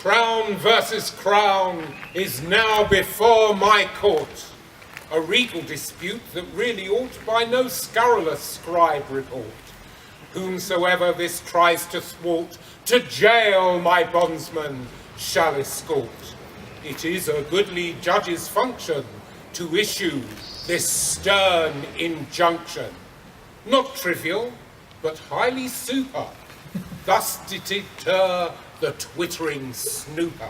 Crown versus crown is now before my court. A regal dispute that really ought by no scurrilous scribe report. Whomsoever this tries to thwart, to jail my bondsman shall escort. It is a goodly judge's function to issue this stern injunction. Not trivial, but highly super. Thus to deter the twittering snooper.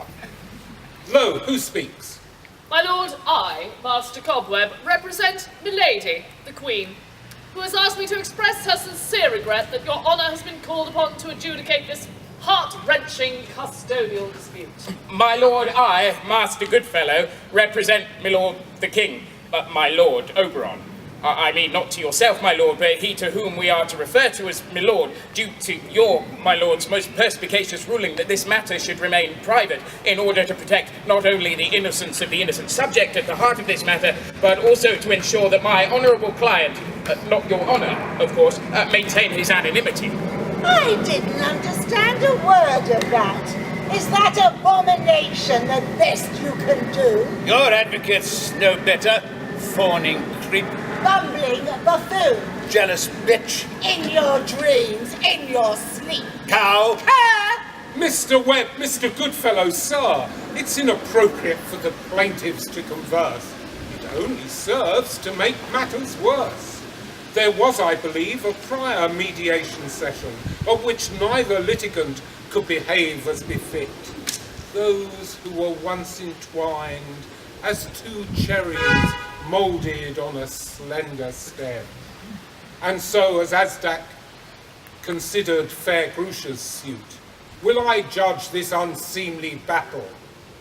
Lo, who speaks? My lord, I, Master Cobweb, represent Milady, the Queen, who has asked me to express her sincere regret that your honour has been called upon to adjudicate this heart-wrenching custodial dispute. My lord, I, Master Goodfellow, represent my lord the King, my lord Oberon. I mean, not to yourself, my lord, but he to whom we are to refer to as my lord, due to your, my lord's, most perspicacious ruling that this matter should remain private in order to protect not only the innocence of the innocent subject at the heart of this matter, but also to ensure that my honourable client, not your honour, of course, maintain his anonymity. I didn't understand a word of that. Is that abomination the best you can do? Your advocates know better, fawning creep. Bumbling buffoon. Jealous bitch. In your dreams, in your sleep. Cow. Mr. Webb, Mr. Goodfellow, sir, it's inappropriate for the plaintiffs to converse. It only serves to make matters worse. There was, I believe, a prior mediation session, of which neither litigant could behave as befit. Those who were once entwined as two cherries moulded on a slender stem. And so, as Azdak considered fair Grusha's suit, will I judge this unseemly battle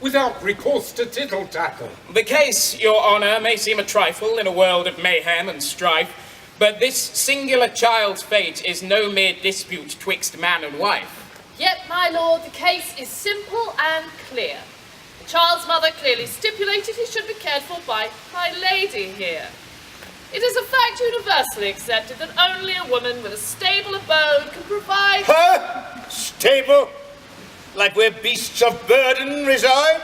without recourse to tittle-tattle? The case, your honour, may seem a trifle in a world of mayhem and strife, but this singular child's fate is no mere dispute twixt man and wife. Yet, my lord, the case is simple and clear. The child's mother clearly stipulated he should be cared for by my lady here. It is a fact universally accepted that only a woman with a stable abode can provide... Huh? Stable? Like where beasts of burden reside?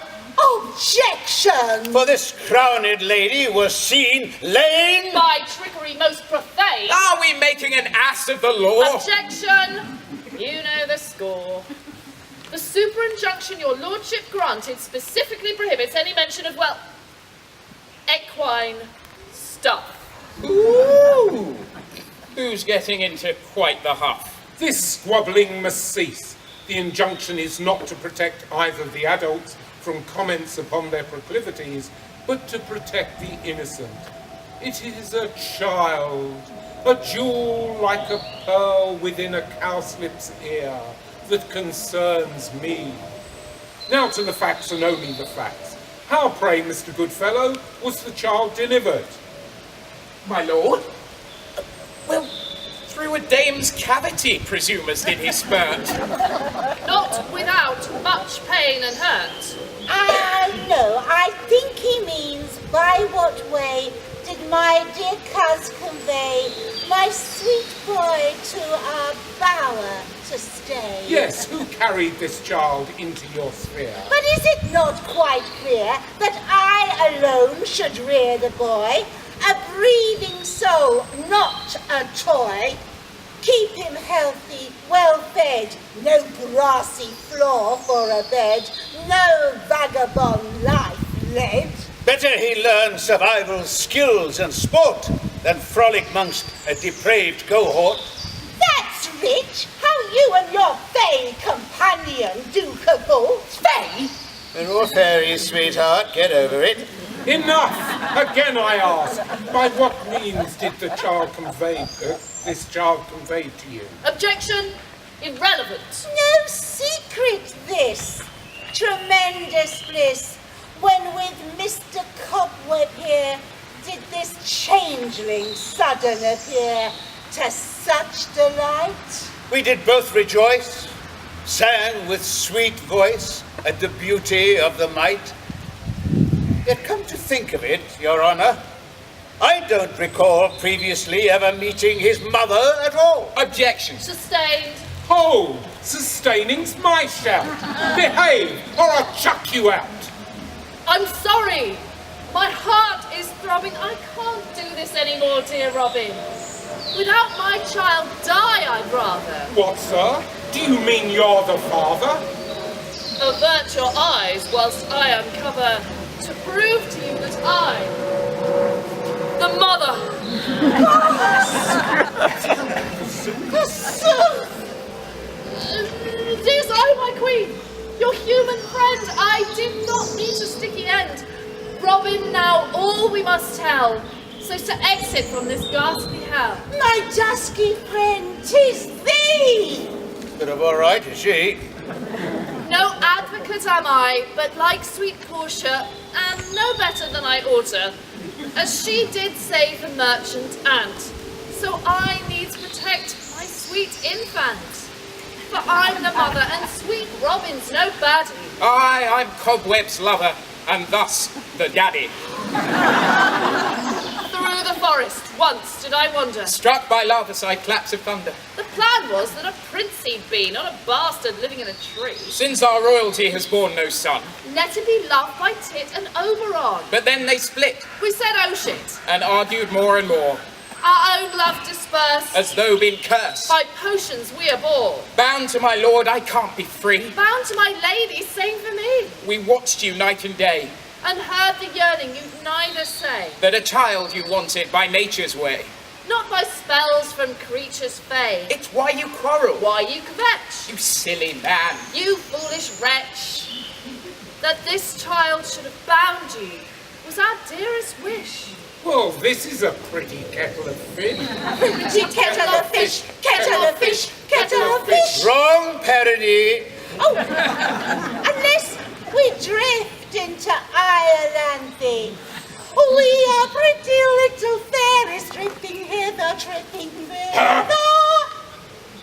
Objection! For this crowned lady was seen lain... by trickery most profane. Are we making an ass of the law? Objection! You know the score. The super injunction your lordship granted specifically prohibits any mention of, well, equine stuff. Ooh! Who's getting into quite the huff? This squabbling must cease. The injunction is not to protect either the adults from comments upon their proclivities, but to protect the innocent. It is a child, a jewel like a pearl within a cowslip's ear, that concerns me. Now to the facts and only the facts. How, pray, Mr. Goodfellow, was the child delivered? My lord? Well, through a dame's cavity, presumers did he spurt. Not without much pain and hurt. No, I think he means by what way did my dear cuz convey my sweet boy to our bower to stay? Yes, who carried this child into your sphere? But is it not quite clear that I alone should rear the boy? A breathing soul, not a toy. Keep him healthy, well fed, no grassy floor for a bed, no vagabond life led. Better he learn survival skills and sport than frolic mongst a depraved cohort. That's rich, how you and your fey companion do cavort. Fey? They're all fairies, sweetheart, get over it. Enough! Again I ask, by what means did this child convey to you? Objection! Irrelevant. No secret this. Tremendous bliss. When with Mr. Cobweb here did this changeling sudden appear to such delight? We did both rejoice, sang with sweet voice at the beauty of the might. Yet come to think of it, your honour, I don't recall previously ever meeting his mother at all. Objection. Sustained. Hold! Sustaining's my shout. Behave, or I'll chuck you out. I'm sorry. My heart is throbbing. I can't do this anymore, dear Robin. Without my child die, I'd rather. What, sir? Do you mean you're the father? Avert your eyes whilst I uncover to prove to you that I, the mother. It is I, my queen, your human friend. I did not mean a sticky end. Robin, now all we must tell, so to exit from this ghastly hell. My dusky friend, 'tis thee! Bit of all right, is she? No advocate am I, but like sweet Portia, and no better than I oughter, as she did save the merchant aunt, so I needs protect my sweet infant. For I'm the mother, and sweet Robin's no baddie. I'm Cobweb's lover, and thus the daddy. Through the forest, once did I wander. Struck by love aside claps of thunder. The plan was that a prince he'd be, not a bastard living in a tree. Since our royalty has borne no son. Let him be loved by Tit and Oberon. But then they split, We said, oh shit. and argued more and more, Our own love dispersed. as though been cursed. By potions we abhor. Bound to my lord, I can't be free. Bound to my lady, same for me. We watched you night and day, And heard the yearning you'd neither say. that a child you wanted by nature's way. Not by spells from creatures fey. It's why you quarrel. Why you kvetch? You silly man. You foolish wretch. That this child should have bound you was our dearest wish. Well, this is a pretty kettle of fish. Pretty kettle of fish, kettle of fish, kettle of fish. Wrong parody. Oh, unless we drift into Ireland, we are pretty little fairies drifting hither, drifting thither.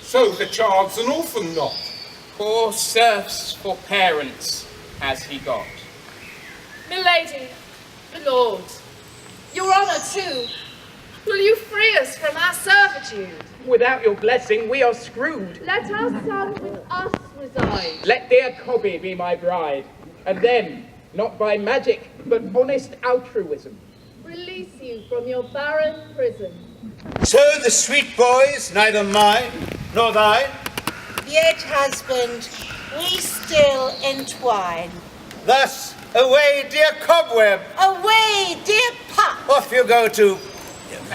So the child's an orphan not. Poor serfs for parents has he got. Milady, milord, your honour too, will you free us from our servitude? Without your blessing, we are screwed. Let our son with us reside. Let dear Cobby be my bride, and then, not by magic, but honest altruism. Release you from your barren prison. So the sweet boy's neither mine nor thine. Yet, husband, we still entwine. Thus, away, dear Cobweb. Away, dear pup. Off you go to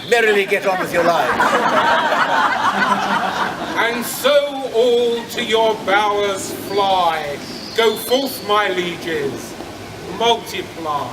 merrily get on with your lives. And so all to your bowers fly. Go forth, my lieges, multiply.